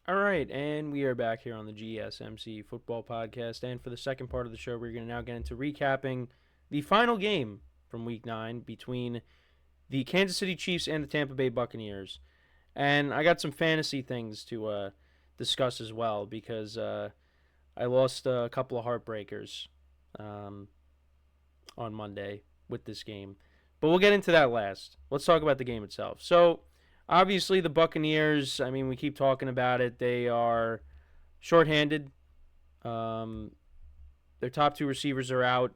All right, and we are back here on the GSMC football podcast. And for the second part of the show, we're going to now get into recapping the final game from Week 9 between the Kansas City Chiefs and the Tampa Bay Buccaneers. And I got some fantasy things to discuss as well because I lost a couple of heartbreakers um, on Monday with this game. But we'll get into that last. Let's talk about the game itself. So, obviously, the Buccaneers, I mean, we keep talking about it. They are shorthanded. Um, their top two receivers are out.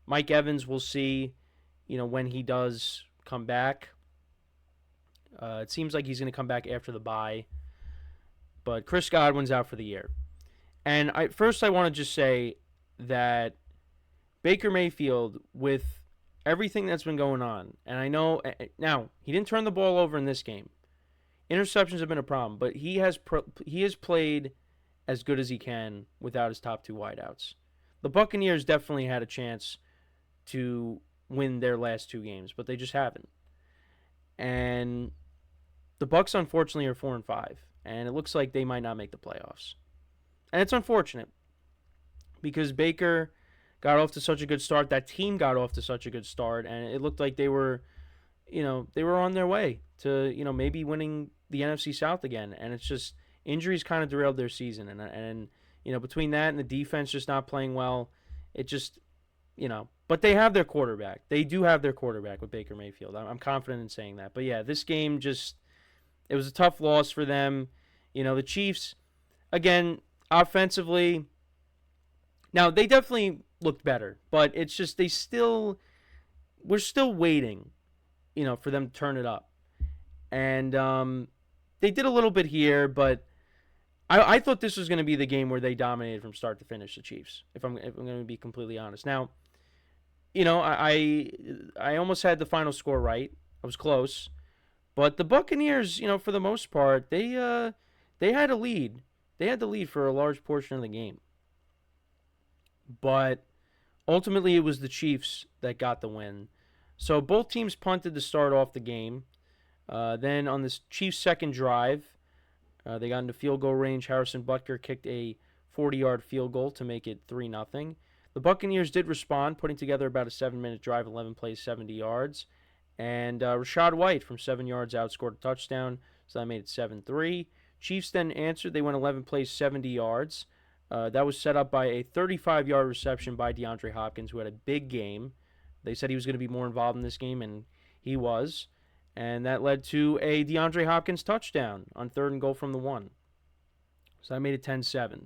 Mike Evans, we'll see, when he does come back. It seems like he's going to come back after the bye. But Chris Godwin's out for the year. And first, I want to just say that Baker Mayfield, with everything that's been going on, and I know now he didn't turn the ball over in this game. Interceptions have been a problem, but he has played as good as he can without his top two wideouts. The Buccaneers definitely had a chance to win their last two games, but they just haven't. And the Bucs unfortunately are 4-5, and it looks like they might not make the playoffs. And it's unfortunate because Baker got off to such a good start. That team got off to such a good start, and it looked like they were on their way to, maybe winning the NFC South again. And it's just injuries kind of derailed their season, and between that and the defense just not playing well, it just, But they have their quarterback. They do have their quarterback with Baker Mayfield. I'm confident in saying that. But yeah, this game it was a tough loss for them. The Chiefs, again, offensively. Now they definitely looked better, but it's just we're still waiting, for them to turn it up. And they did a little bit here, but I thought this was going to be the game where they dominated from start to finish, the Chiefs, if I'm going to be completely honest. Now, I almost had the final score right. I was close. But the Buccaneers, for the most part, they had a lead. They had the lead for a large portion of the game. But ultimately, it was the Chiefs that got the win. So both teams punted to start off the game. Then on this Chiefs' second drive, they got into field goal range. Harrison Butker kicked a 40-yard field goal to make it 3-0. The Buccaneers did respond, putting together about a 7-minute drive, 11 plays, 70 yards. And Rashad White from 7 yards out scored a touchdown, so that made it 7-3. Chiefs then answered. They went 11 plays, 70 yards. That was set up by a 35-yard reception by DeAndre Hopkins, who had a big game. They said he was going to be more involved in this game, and he was. And that led to a DeAndre Hopkins touchdown on 3rd and goal from the 1. So that made it 10-7.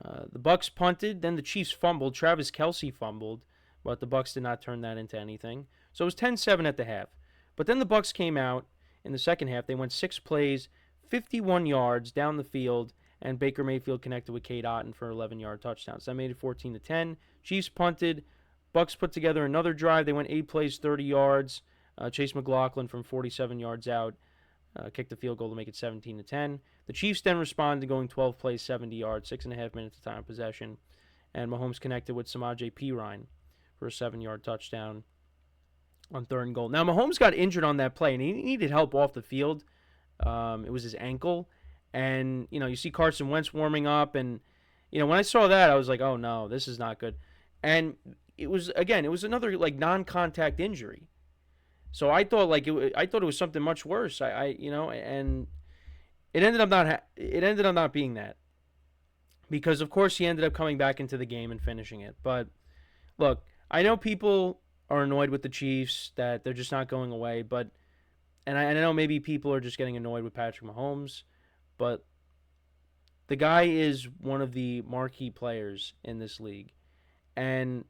The Bucs punted, then the Chiefs fumbled. Travis Kelce fumbled, but the Bucs did not turn that into anything. So it was 10-7 at the half. But then the Bucs came out in the second half. They went 6 plays, 51 yards down the field, and Baker Mayfield connected with Cade Otton for an 11-yard touchdown. So that made it 14-10. Chiefs punted. Bucs put together another drive. They went 8 plays, 30 yards. Chase McLaughlin from 47 yards out kicked the field goal to make it 17-10. The Chiefs then responded, going 12 plays, 70 yards, 6.5 minutes of time of possession. And Mahomes connected with Samaje Perine for a 7-yard touchdown on 3rd and goal. Now, Mahomes got injured on that play, and he needed help off the field. It was his ankle. And, you see Carson Wentz warming up. And, when I saw that, I was like, oh, no, this is not good. And it was another, non-contact injury. So I thought, I thought it was something much worse. And it ended up not being that. Because, of course, he ended up coming back into the game and finishing it. But, look, I know people are annoyed with the Chiefs, that they're just not going away. And I know maybe people are just getting annoyed with Patrick Mahomes. But the guy is one of the marquee players in this league. And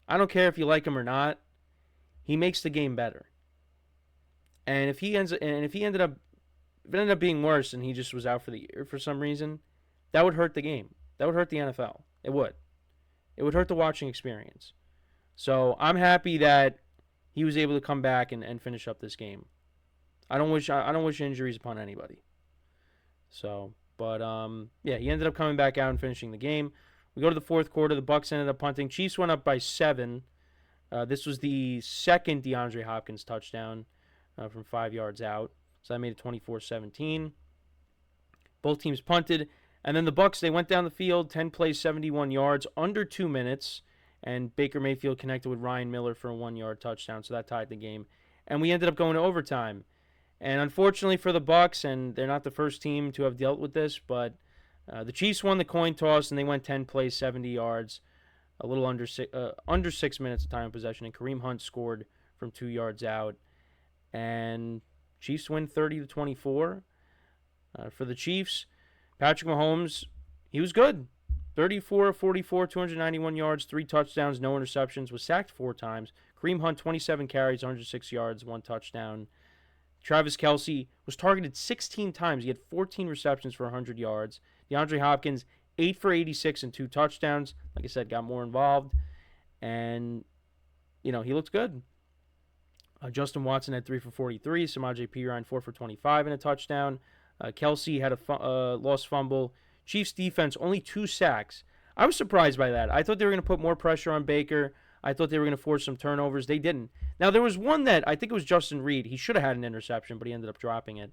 I don't care if you like him or not, he makes the game better. And if it ended up being worse and he just was out for the year for some reason, that would hurt the game. That would hurt the NFL. It would. It would hurt the watching experience. So I'm happy that he was able to come back and finish up this game. I don't wish injuries upon anybody. So, but yeah, he ended up coming back out and finishing the game. We go to the fourth quarter. The Bucs ended up punting. Chiefs went up by 7. This was the second DeAndre Hopkins touchdown from 5 yards out. So that made it 24-17. Both teams punted. And then the Bucs, they went down the field, 10 plays, 71 yards, under 2 minutes. And Baker Mayfield connected with Ryan Miller for a 1-yard touchdown, so that tied the game. And we ended up going to overtime. And unfortunately for the Bucs, and they're not the first team to have dealt with this, but the Chiefs won the coin toss, and they went 10 plays, 70 yards, a little under 6 minutes of time of possession. And Kareem Hunt scored from 2 yards out. And Chiefs win 30-24. For the Chiefs, Patrick Mahomes, he was good. 34 of 44, 291 yards, 3 touchdowns, no interceptions, was sacked 4 times. Kareem Hunt, 27 carries, 106 yards, 1 touchdown. Travis Kelce was targeted 16 times. He had 14 receptions for 100 yards. DeAndre Hopkins, 8 for 86 and 2 touchdowns. Like I said, got more involved. And, he looked good. Justin Watson had 3 for 43. Samaje Perine, 4 for 25 and a touchdown. Kelce had a lost fumble. Chiefs defense, only 2 sacks. I was surprised by that. I thought they were going to put more pressure on Baker. I thought they were going to force some turnovers. They didn't. Now, there was one that I think it was Justin Reed. He should have had an interception, but he ended up dropping it,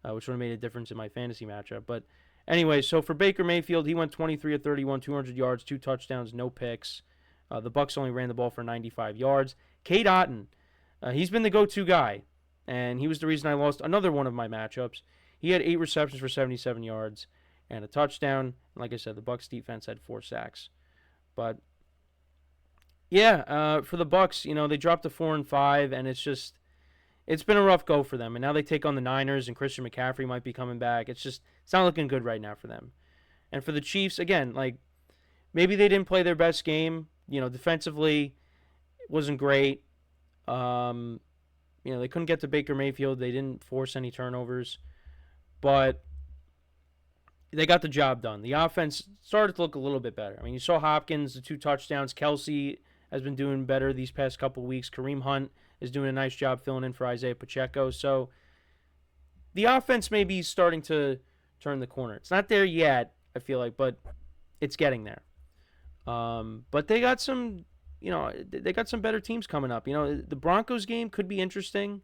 which would have made a difference in my fantasy matchup. But anyway, so for Baker Mayfield, he went 23 of 31, 200 yards, 2 touchdowns, no picks. The Bucs only ran the ball for 95 yards. Cade Otton, he's been the go-to guy, and he was the reason I lost another one of my matchups. He had 8 receptions for 77 yards and a touchdown. Like I said, the Bucs defense had 4 sacks. But yeah, for the Bucs, they dropped to 4-5, and it's been a rough go for them. And now they take on the Niners, and Christian McCaffrey might be coming back. It's not looking good right now for them. And for the Chiefs, again, maybe they didn't play their best game. Defensively, it wasn't great. They couldn't get to Baker Mayfield. They didn't force any turnovers. But they got the job done. The offense started to look a little bit better. I mean, you saw Hopkins, the 2 touchdowns. Kelce has been doing better these past couple weeks. Kareem Hunt is doing a nice job filling in for Isaiah Pacheco. So the offense may be starting to turn the corner. It's not there yet, I feel like, but it's getting there. But they got some, they got some better teams coming up. The Broncos game could be interesting.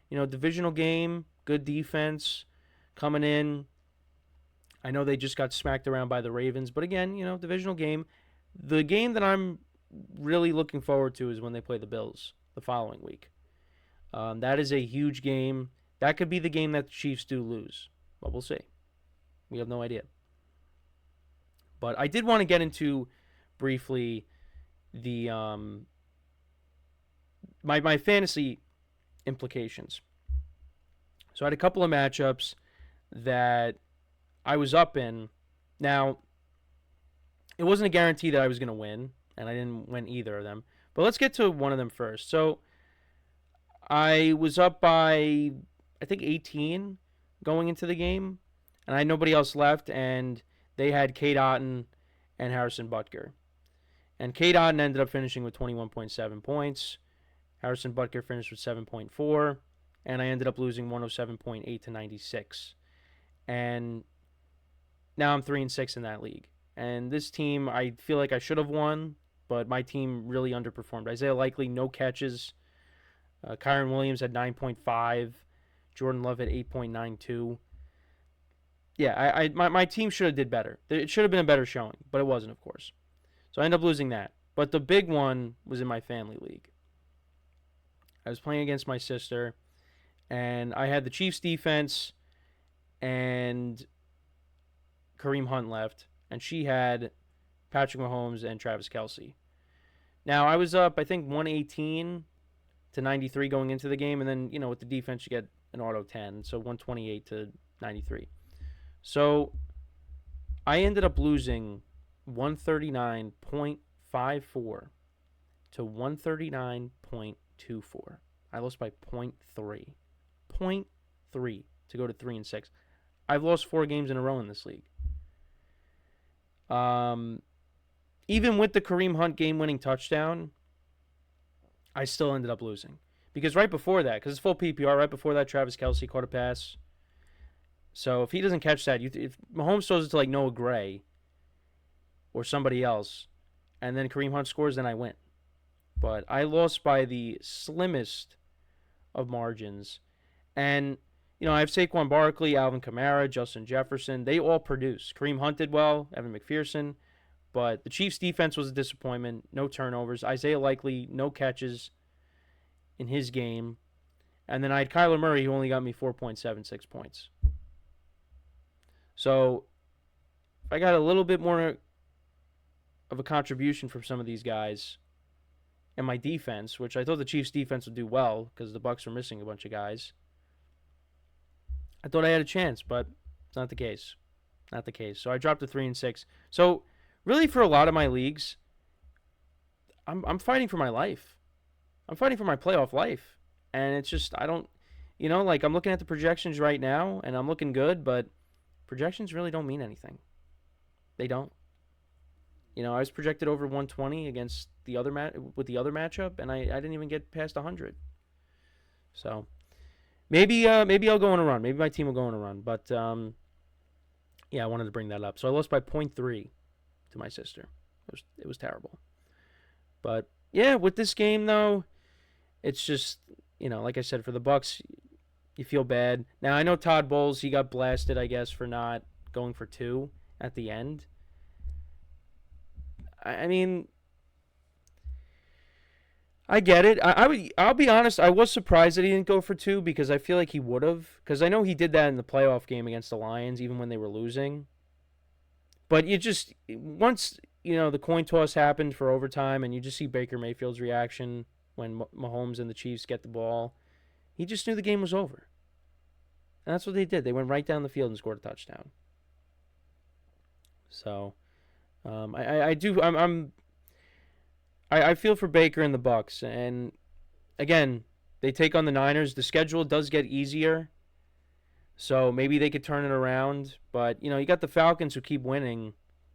Divisional game, good defense coming in. I know they just got smacked around by the Ravens, but again, divisional game. The game that I'm really looking forward to is when they play the Bills the following week. That is a huge game. That could be the game that the Chiefs do lose, but we'll see. We have no idea. But I did want to get into briefly the my fantasy implications. So I had a couple of matchups that I was up in. Now, it wasn't a guarantee that I was going to win, and I didn't win either of them. But let's get to one of them first. So I was up by, I think, 18 going into the game, and I had nobody else left, and they had Cade Otton and Harrison Butker. And Cade Otton ended up finishing with 21.7 points. Harrison Butker finished with 7.4, and I ended up losing 107.8 to 96. And now I'm 3-6 in that league. And this team, I feel like I should have won, but my team really underperformed. Isaiah Likely, no catches. Kyron Williams had 9.5. Jordan Love had 8.92. Yeah, my team should have did better. It should have been a better showing, but it wasn't, of course. So I ended up losing that. But the big one was in my family league. I was playing against my sister, and I had the Chiefs defense and Kareem Hunt left, and she had Patrick Mahomes and Travis Kelce. Now, I was up, I think, 118 to 93 going into the game, and then, with the defense, you get an auto 10, so 128 to 93. So I ended up losing 139.54 to 139.24. I lost by 0.3. 0.3 to go to 3-6. I've lost 4 games in a row in this league. Even with the Kareem Hunt game-winning touchdown, I still ended up losing. Because right before that, because it's full PPR, right before that, Travis Kelce caught a pass. So if he doesn't catch that, if Mahomes throws it to Noah Gray or somebody else, and then Kareem Hunt scores, then I win. But I lost by the slimmest of margins. And, I have Saquon Barkley, Alvin Kamara, Justin Jefferson. They all produce. Kareem Hunt did well, Evan McPherson. But the Chiefs' defense was a disappointment. No turnovers. Isaiah Likely, no catches in his game. And then I had Kyler Murray, who only got me 4.76 points. So if I got a little bit more of a contribution from some of these guys and my defense, which I thought the Chiefs' defense would do well because the Bucs were missing a bunch of guys, I thought I had a chance, but it's not the case. Not the case. So I dropped to 3-6. So really, for a lot of my leagues, I'm fighting for my life. I'm fighting for my playoff life. And it's just, I don't, like I'm looking at the projections right now, and I'm looking good, but projections really don't mean anything. They don't. I was projected over 120 against the other with the other matchup, and I didn't even get past 100. So maybe I'll go on a run. Maybe my team will go on a run. But yeah, I wanted to bring that up. So I lost by 0.3 to my sister. It was terrible. But yeah, with this game though, it's just like I said, for the Bucs, you feel bad. Now I know Todd Bowles, he got blasted, I guess, for not going for 2 at the end. I mean, I get it. I'll be honest. I was surprised that he didn't go for 2 because I feel like he would have. Because I know he did that in the playoff game against the Lions, even when they were losing. But once the coin toss happened for overtime, and you just see Baker Mayfield's reaction when Mahomes and the Chiefs get the ball, he just knew the game was over. And that's what they did. They went right down the field and scored a touchdown. So, I feel for Baker and the Bucs, and again, they take on the Niners. The schedule does get easier, so maybe they could turn it around. But you got the Falcons who keep winning,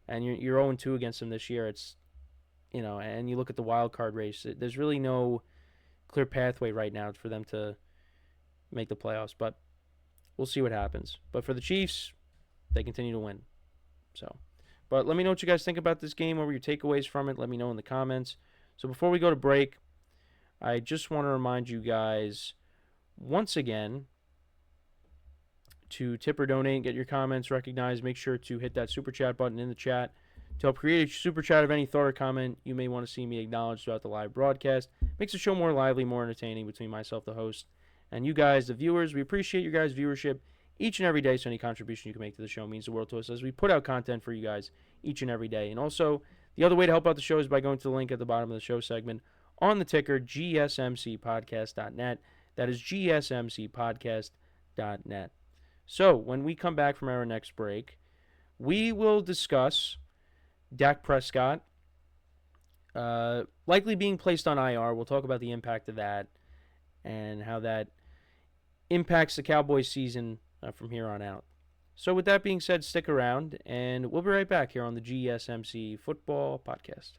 and you're 0-2 against them this year. It's and you look at the wild card race. There's really no clear pathway right now for them to make the playoffs. But we'll see what happens. But for the Chiefs, they continue to win. So. But let me know what you guys think about this game. What were your takeaways from it? Let me know in the comments. So before we go to break, I just want to remind you guys once again to tip or donate, get your comments recognized. Make sure to hit that super chat button in the chat to help create a super chat of any thought or comment you may want to see me acknowledge throughout the live broadcast. Makes the show more lively, more entertaining between myself, the host, and you guys, the viewers. We appreciate your guys' viewership each and every day, so any contribution you can make to the show means the world to us as we put out content for you guys each and every day. And also, the other way to help out the show is by going to the link at the bottom of the show segment on the ticker, GSMCPodcast.net. That is GSMCPodcast.net. So, when we come back from our next break, we will discuss Dak Prescott likely being placed on IR. We'll talk about the impact of that and how that impacts the Cowboys season from here on out. So with that being said, stick around, and we'll be right back here on the GSMC Football Podcast.